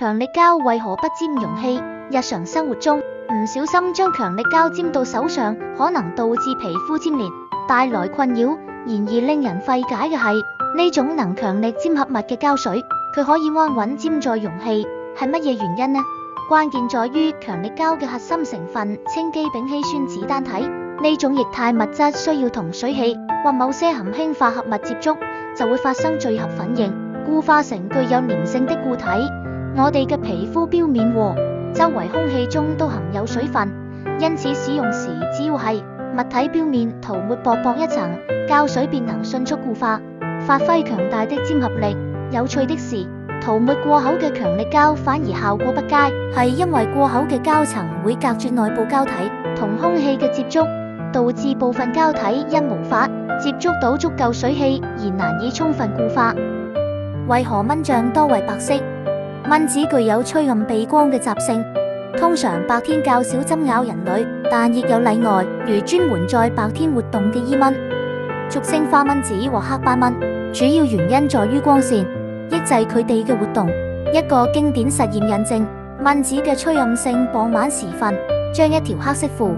強力膠為何不沾容器？日常生活中，唔小心將強力膠沾到手上，可能導致皮膚沾連，帶來困擾。然而令人費解嘅係，呢種能強力沾合物嘅膠水，佢可以安穩沾在容器，係乜嘢原因呢？關鍵在於強力膠嘅核心成分氰基丙烯酸酯單體，呢種液態物質需要同水氣或某些含氫化合物接觸，就會發生聚合反應，固化成具有粘性的固體。我哋嘅皮膚表面和周圍空氣中都含有水分，因此使用時只要係物體表面塗抹薄薄一層膠水，便能迅速固化，發揮強大的沾合力。有趣的是，塗抹過厚嘅強力膠反而效果不佳，係因為過厚嘅膠層會隔絕內部膠體同空氣嘅接觸，導致部分膠體因無法接觸到足夠水氣而難以充分固化。為何蚊帳多為白色？蚊子具有趨暗避光嘅習性，通常白天較少針咬人類，但亦有例外，如專門在白天活動嘅伊蚊、俗稱花蚊子和黑斑蚊。主要原因在於光線抑制佢哋嘅活動。一個經典實驗印證蚊子嘅趨暗性。傍晚時分，將一條黑色褲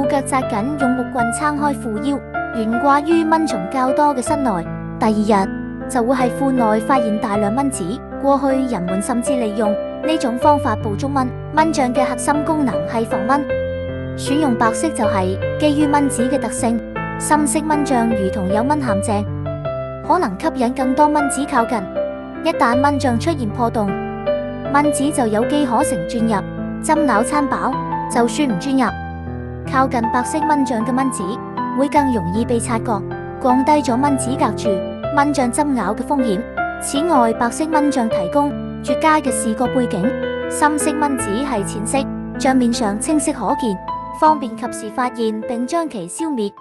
腳紮緊，用木棍撐開褲腰，懸掛於蚊蟲較多嘅室內。第二日就會喺褲內發現大量蚊子。過去人們甚至利用呢種方法捕捉蚊。蚊帳嘅核心功能係防蚊，選用白色就係基於蚊子嘅特性。深色蚊帳如同有蚊陷阱，可能吸引更多蚊子靠近。一旦蚊帳出現破洞，蚊子就有機可乘鑽入，針咬餐飽。就算唔鑽入，靠近白色蚊帳嘅蚊子會更容易被察覺，降低咗蚊子隔住蚊帳針咬嘅風險。此外，白色蚊帳提供絕佳嘅視覺背景，深色蚊子係淺色，帳面上清晰可見，方便及時發現並將其消滅。